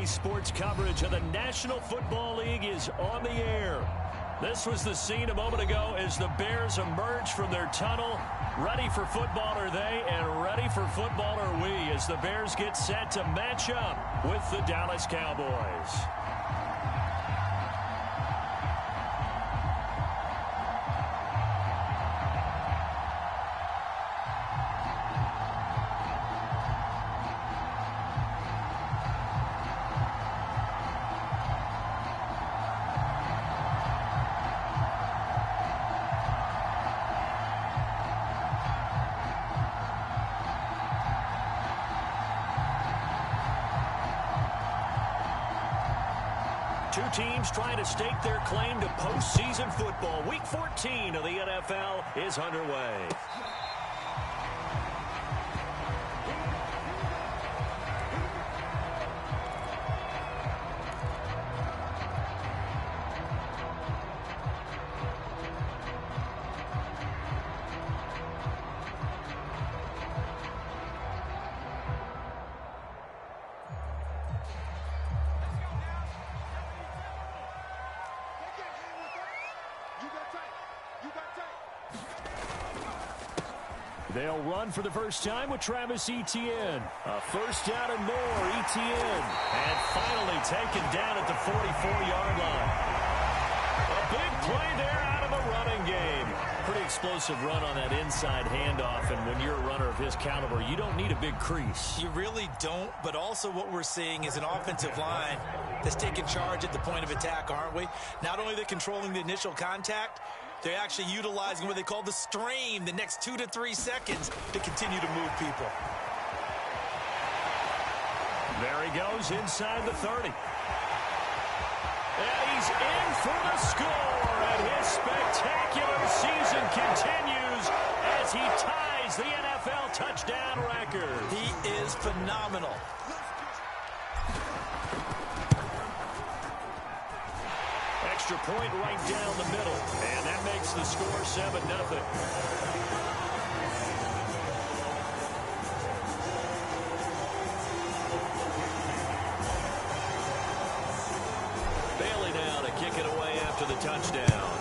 sports coverage of the National Football League is on the air. This was the scene a moment ago as the Bears emerge from their tunnel. Ready for football are they, and ready for football are we, as the Bears get set to match up with the Dallas Cowboys. Two teams trying to stake their claim to postseason football. Week 14 of the NFL is underway. They'll run for the first time with Travis Etienne. A first down and more, Etienne. And finally taken down at the 44-yard line. A big play there out of the running game. Pretty explosive run on that inside handoff, and when you're a runner of his caliber, you don't need a big crease. You really don't, but also what we're seeing is an offensive line that's taking charge at the point of attack, aren't we? Not only are they controlling the initial contact, they're actually utilizing what they call the stream, the next 2 to 3 seconds, to continue to move people. There he goes inside the 30. And he's in for the score, and his spectacular season continues as he ties the NFL touchdown record. He is phenomenal. Extra point right down the middle, and that makes the score 7-0. Bailey now to kick it away after the touchdown.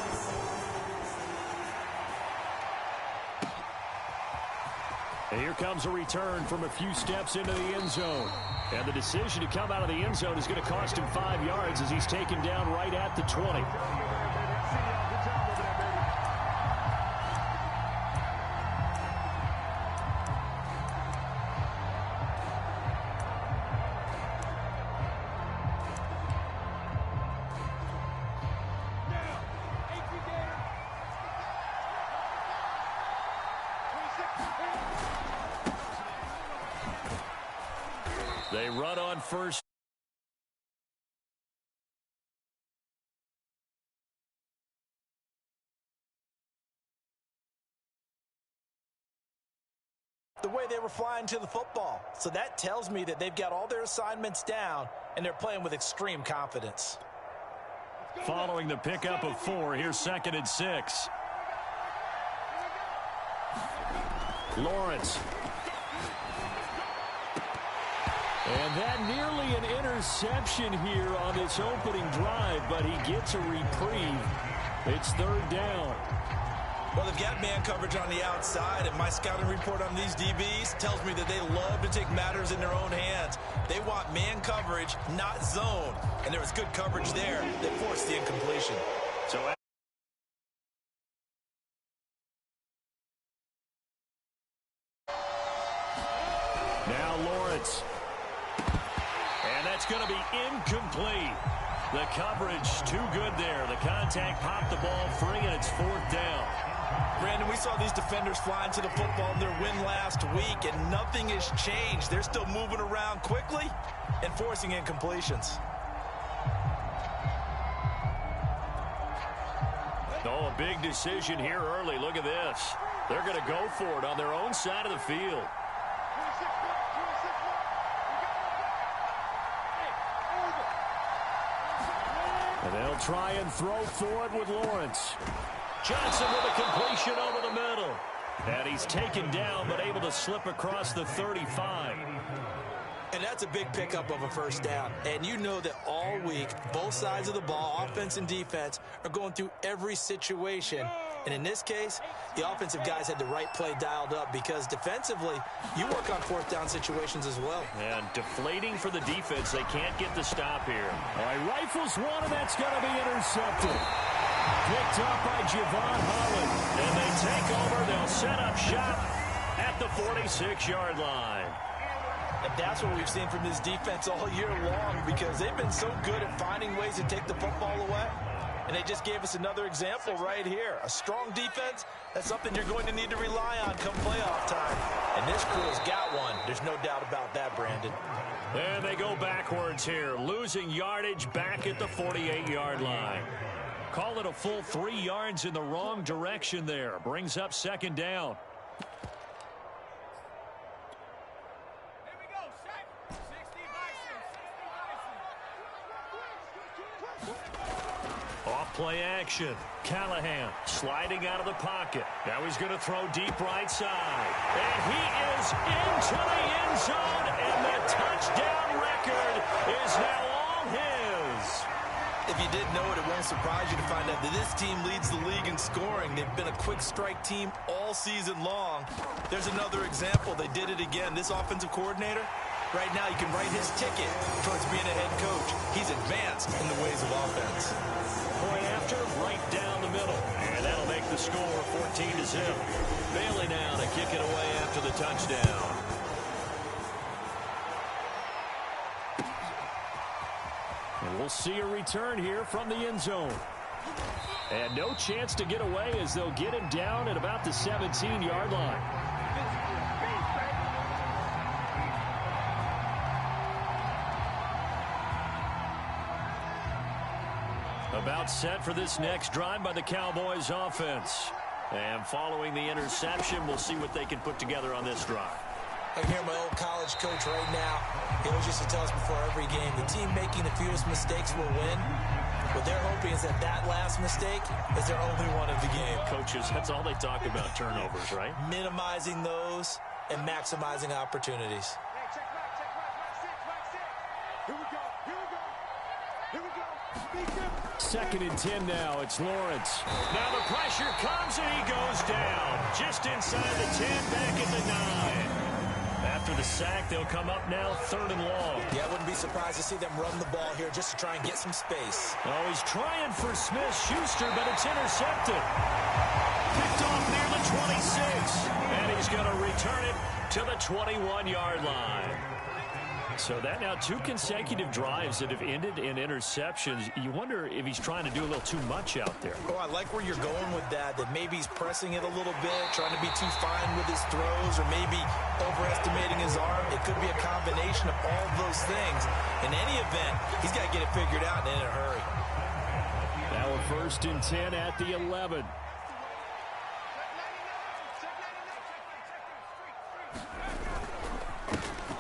And here comes a return from a few steps into the end zone. And the decision to come out of the end zone is going to cost him 5 yards as he's taken down right at the 20. They run on first. The way they were flying to the football. So that tells me that they've got all their assignments down, and they're playing with extreme confidence. Following the pickup of 4, here's 2nd and 6. Lawrence. And that nearly an interception here on this opening drive, but he gets a reprieve. It's 3rd down. Well, they've got man coverage on the outside, and my scouting report on these DBs tells me that they love to take matters in their own hands. They want man coverage, not zone. And there was good coverage there that forced the incompletion. So now Lawrence. And that's going to be incomplete. The coverage too good there. The contact popped the ball free, and it's 4th down. Brandon, we saw these defenders flying to the football in their win last week, and nothing has changed. They're still moving around quickly and forcing incompletions. Oh, a big decision here early. Look at this. They're going to go for it on their own side of the field. And they'll try and throw for it with Lawrence. Johnson with a completion over the middle. And he's taken down but able to slip across the 35. And that's a big pickup of a first down. And you know that all week, both sides of the ball, offense and defense, are going through every situation. And in this case, the offensive guys had the right play dialed up because defensively, you work on fourth down situations as well. And deflating for the defense. They can't get the stop here. All right, rifles one, and that's going to be intercepted. Picked up by Javon Holland. And they take over. They'll set up shop at the 46-yard line. And that's what we've seen from this defense all year long because they've been so good at finding ways to take the football away. And they just gave us another example right here. A strong defense, that's something you're going to need to rely on come playoff time. And this crew's got one. There's no doubt about that, Brandon. And they go backwards here, losing yardage back at the 48-yard line. Call it a full 3 yards in the wrong direction there. Brings up second down. Play action. Callahan sliding out of the pocket. Now he's going to throw deep right side. And he is into the end zone. And the touchdown record is now all his. If you didn't know it, it won't surprise you to find out that this team leads the league in scoring. They've been a quick strike team all season long. There's another example. They did it again. This offensive coordinator, right now you can write his ticket towards being a head coach. He's advanced in the ways of offense. Point after, right down the middle. And that'll make the score 14-0. Bailey now to kick it away after the touchdown. And we'll see a return here from the end zone. And no chance to get away as they'll get him down at about the 17-yard line. About set for this next drive by the Cowboys offense. And following the interception, we'll see what they can put together on this drive. I hear my old college coach right now. He always used to tell us before every game, the team making the fewest mistakes will win. What they're hoping is that that last mistake is their only one of the game. Coaches, that's all they talk about, turnovers, right? Minimizing those and maximizing opportunities. Second and 10 now. It's Lawrence. Now the pressure comes and he goes down. Just inside the 10, back at the 9. After the sack, they'll come up now third and long. Yeah, I wouldn't be surprised to see them run the ball here just to try and get some space. Oh, he's trying for Smith-Schuster, but it's intercepted. Picked off near the 26. And he's going to return it to the 21-yard line. So that now 2 consecutive drives that have ended in interceptions. You wonder if he's trying to do a little too much out there. Oh, I like where you're going with that maybe he's pressing it a little bit, trying to be too fine with his throws, or maybe overestimating his arm. It could be a combination of all those things. In any event, he's got to get it figured out and in a hurry. Now a first and 10 at the 11.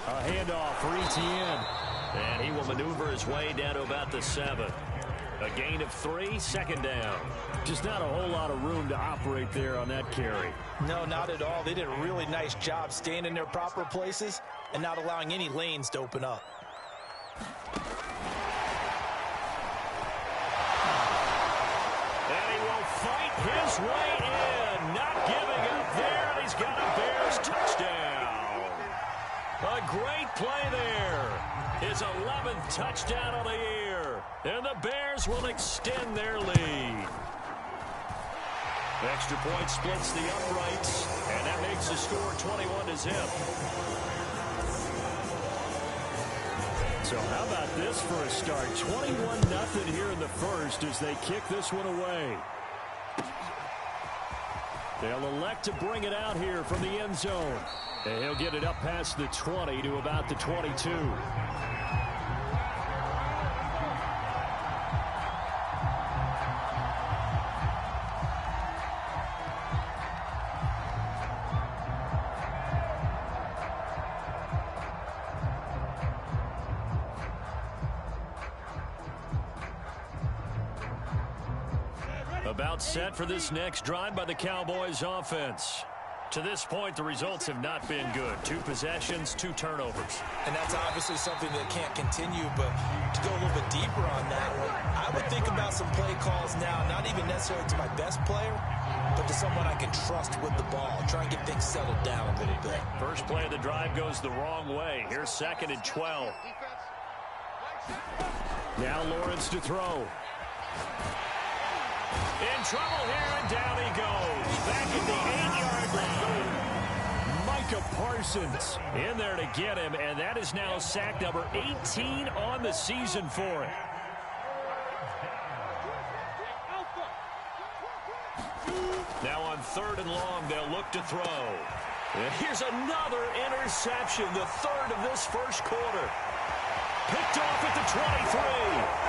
A handoff for Etienne. And he will maneuver his way down to about the 7. A gain of 3, second down. Just not a whole lot of room to operate there on that carry. No, not at all. They did a really nice job staying in their proper places and not allowing any lanes to open up. And he will fight his way in. Not giving up there. And he's got a Bears touchdown. A great play there. His 11th touchdown of the year. And the Bears will extend their lead. Extra point splits the uprights. And that makes the score 21-0. So how about this for a start? 21-0 here in the first as they kick this one away. They'll elect to bring it out here from the end zone. And he'll get it up past the 20 to about the 22. About set for this next drive by the Cowboys offense. To this point, the results have not been good. 2 possessions, 2 turnovers. And that's obviously something that can't continue, but to go a little bit deeper on that one, I would think about some play calls now, not even necessarily to my best player, but to someone I can trust with the ball. Try and get things settled down a little bit. First play of the drive goes the wrong way. Here's 2nd and 12. Now Lawrence to throw. In trouble here, and down he goes. Back at the 8-yard line. Micah Parsons in there to get him, and that is now sack number 18 on the season for him. Now on 3rd and long, they'll look to throw. And here's another interception, the 3rd of this first quarter. Picked off at the 23,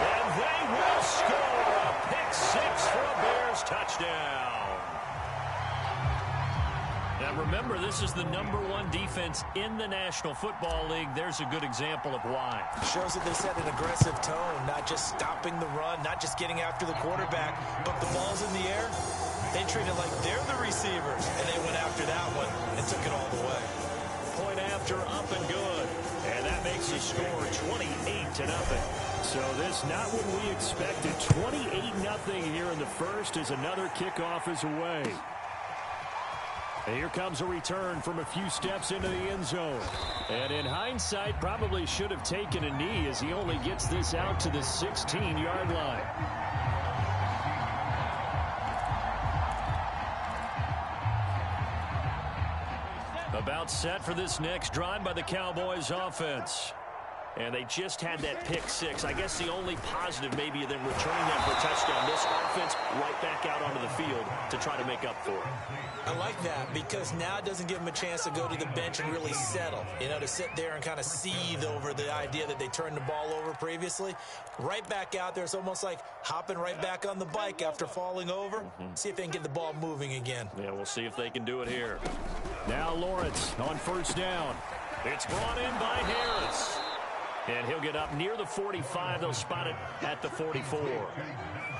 and they will score a pick 6 for a Bears touchdown. Now remember, this is the #1 defense in the National Football League. There's a good example of why. Shows that they set an aggressive tone, not just stopping the run, not just getting after the quarterback, but the ball's in the air. They treat it like they're the receivers, and they went after that one and took it all the way. Point after, up and good. And that makes the score 28-0. So this not what we expected. 28-0 here in the first as another kickoff is away. And here comes a return from a few steps into the end zone. And in hindsight, probably should have taken a knee as he only gets this out to the 16-yard line. About set for this next drive by the Cowboys offense. And they just had that pick 6. I guess the only positive maybe than returning that for a touchdown. This offense right back out onto the field to try to make up for it. I like that because now it doesn't give them a chance to go to the bench and really settle. You know, to sit there and kind of seethe over the idea that they turned the ball over previously. Right back out there. It's almost like hopping right back on the bike after falling over. See if they can get the ball moving again. Yeah, we'll see if they can do it here. Now Lawrence on 1st down. It's brought in by Harris. And he'll get up near the 45. They'll spot it at the 44.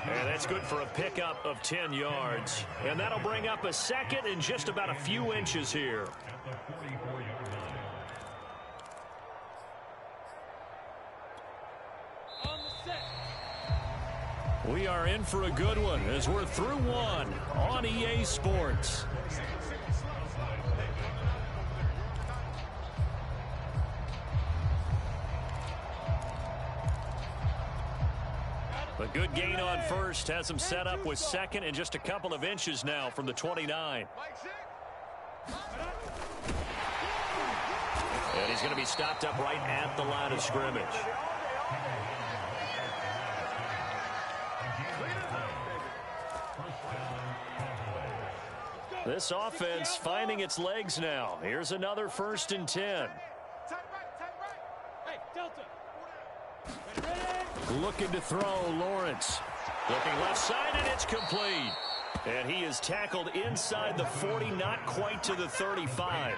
And that's good for a pickup of 10 yards. And that'll bring up a 2nd and just about a few inches here. We are in for a good one as we're through one on EA Sports. A good gain on 1st has him set up with 2nd and just a couple of inches now from the 29. And he's going to be stopped up right at the line of scrimmage. This offense finding its legs now. Here's another 1st and 10. Looking to throw, Lawrence. Looking left side, and it's complete. And he is tackled inside the 40, not quite to the 35.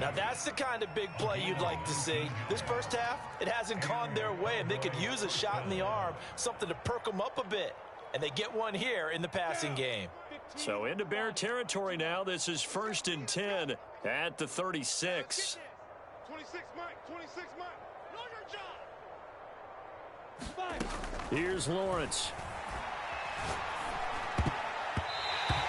Now that's the kind of big play you'd like to see. This first half, it hasn't gone their way, and they could use a shot in the arm, something to perk them up a bit. And they get one here in the passing game. So into Bear territory now. This is 1st and 10 at the 36. 26, Mike. 26, Mike. Know your job. Here's Lawrence.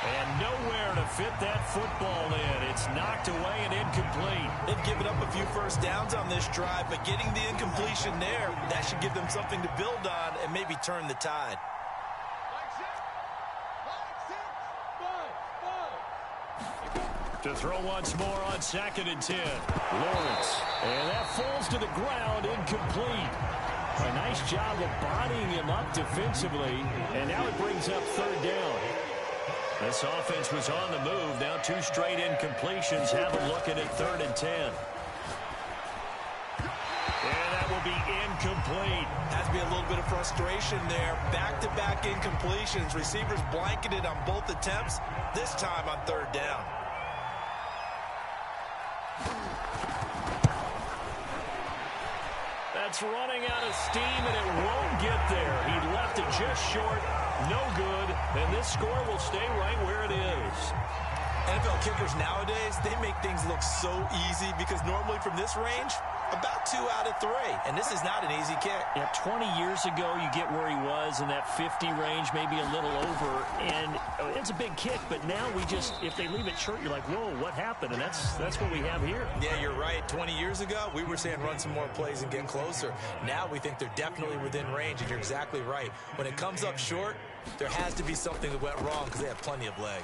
And nowhere to fit that football in. It's knocked away and incomplete. They've given up a few first downs on this drive, but getting the incompletion there, that should give them something to build on and maybe turn the tide. To throw once more on 2nd and 10. Lawrence. And that falls to the ground, incomplete. A nice job of bodying him up defensively. And now it brings up 3rd down. This offense was on the move. Now 2 straight incompletions have them looking at 3rd and 10. And that will be incomplete. Has to be a little bit of frustration there. Back-to-back incompletions. Receivers blanketed on both attempts. This time on 3rd down. That's running out of steam, and it won't get there. He left it just short. No good. And this score will stay right where it is. NFL kickers nowadays, they make things look so easy because normally from this range, about 2 out of 3. And this is not an easy kick. Yeah, 20 years ago, you get where he was in that 50 range, maybe a little over. And it's a big kick, but now we just, if they leave it short, you're like, whoa, what happened? And that's what we have here. Yeah, you're right. 20 years ago, we were saying run some more plays and get closer. Now we think they're definitely within range, and you're exactly right. When it comes up short, there has to be something that went wrong because they have plenty of leg.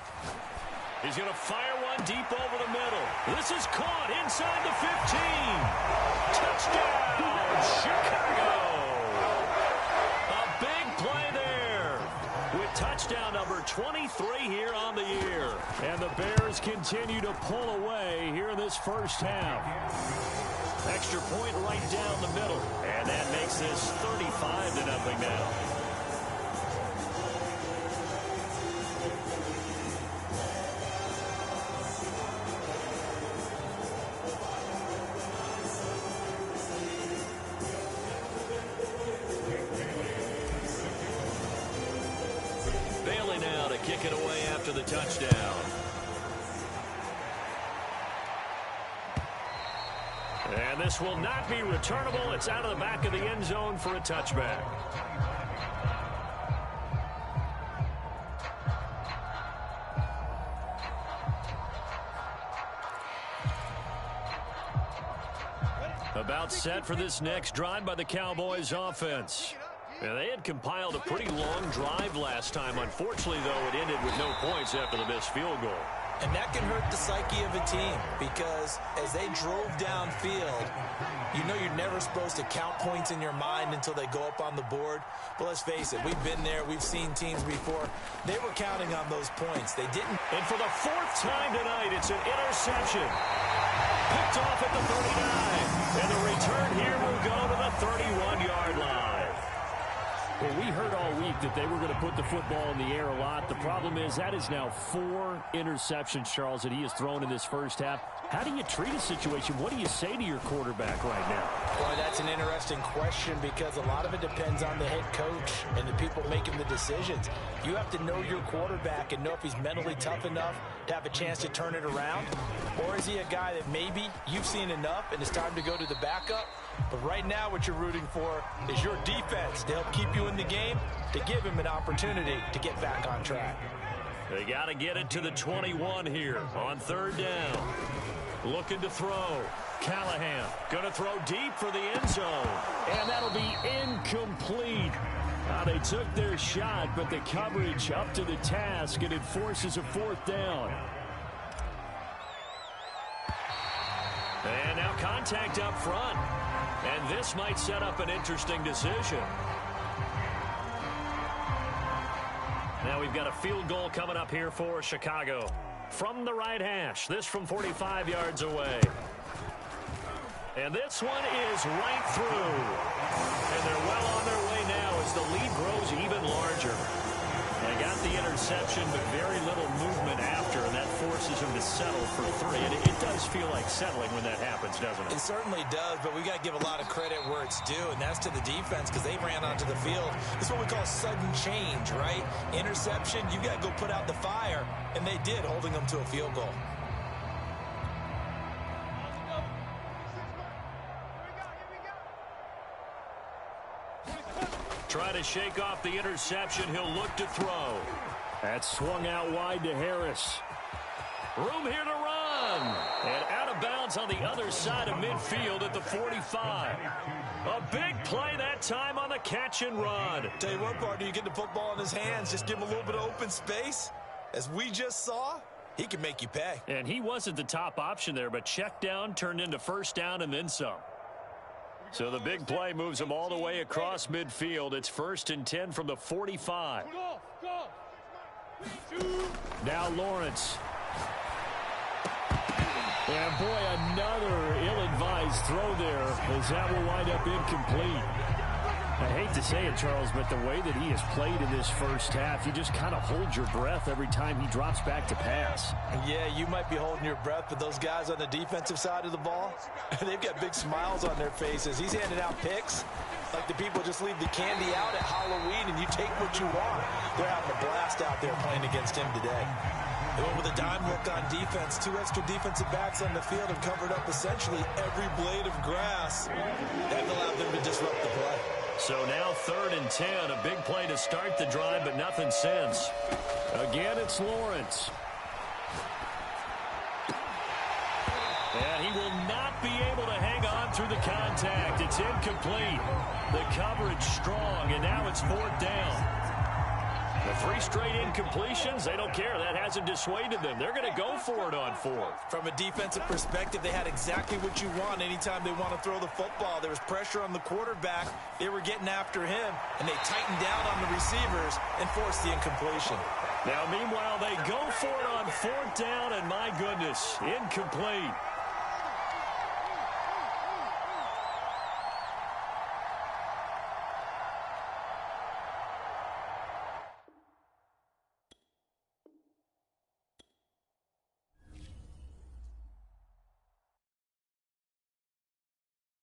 He's going to fire one deep over the middle. This is caught inside the 15. Touchdown, Chicago. A big play there with touchdown number 23 here on the year. And the Bears continue to pull away here in this first half. Extra point right down the middle. And that makes this 35-0 now. Kick it away after the touchdown. And this will not be returnable. It's out of the back of the end zone for a touchback. About set for this next drive by the Cowboys offense. Yeah, they had compiled a pretty long drive last time. Unfortunately, though, it ended with no points after the missed field goal. And that can hurt the psyche of a team because as they drove downfield, you know you're never supposed to count points in your mind until they go up on the board. But let's face it, we've been there. We've seen teams before. They were counting on those points. They didn't. And for the 4th time tonight, it's an interception. Picked off at the 39. And the return here will go to the 31-yard line. Well, we heard all week that they were going to put the football in the air a lot. The problem is that is now 4 interceptions, Charles, that he has thrown in this first half. How do you treat a situation? What do you say to your quarterback right now? Boy, that's an interesting question because a lot of it depends on the head coach and the people making the decisions. You have to know your quarterback and know if he's mentally tough enough to have a chance to turn it around. Or is he a guy that maybe you've seen enough and it's time to go to the backup? But right now what you're rooting for is your defense to help keep you in the game, to give him an opportunity to get back on track. They got to get it to the 21 here on 3rd down. Looking to throw. Callahan going to throw deep for the end zone. And that'll be incomplete. They took their shot, but the coverage up to the task, and it forces a 4th down. And now contact up front. And this might set up an interesting decision. Now we've got a field goal coming up here for Chicago. From the right hash, this from 45 yards away. And this one is right through. And they're well on their way now as the lead grows even larger. They got the interception, but very little movement after, and that forces them to settle for 3. And it does feel like settling when that happens, doesn't it? It certainly does, but we got to give a lot of credit where it's due, and that's to the defense because they ran onto the field. This is what we call sudden change, right? Interception, you got to go put out the fire, and they did, holding them to a field goal. Try to shake off the interception. He'll look to throw. That swung out wide to Harris. Room here to run. And out of bounds on the other side of midfield at the 45. A big play that time on the catch and run. Tell you what, partner, you get the football in his hands, just give him a little bit of open space. As we just saw, he can make you pay. And he wasn't the top option there, but check down turned into 1st down and then some. So the big play moves him all the way across midfield. It's 1st and 10 from the 45. Now Lawrence. And boy, another ill-advised throw there as that will wind up incomplete. I hate to say it, Charles, but the way that he has played in this first half, you just kind of hold your breath every time he drops back to pass. Yeah, you might be holding your breath, but those guys on the defensive side of the ball, they've got big smiles on their faces. He's handing out picks like the people just leave the candy out at Halloween and you take what you want. They're having a blast out there playing against him today. They went with a dime look on defense. 2 extra defensive backs on the field have covered up essentially every blade of grass. They've allowed them to disrupt the play. So now 3rd and 10, a big play to start the drive, but nothing since. Again, it's Lawrence. And he will not be able to hang on through the contact. It's incomplete. The coverage strong, and now it's 4th down. The 3 straight incompletions, they don't care. That hasn't dissuaded them. They're going to go for it on 4th. From a defensive perspective, they had exactly what you want anytime they want to throw the football. There was pressure on the quarterback. They were getting after him, and they tightened down on the receivers and forced the incompletion. Now, meanwhile, they go for it on 4th down, and my goodness, incomplete.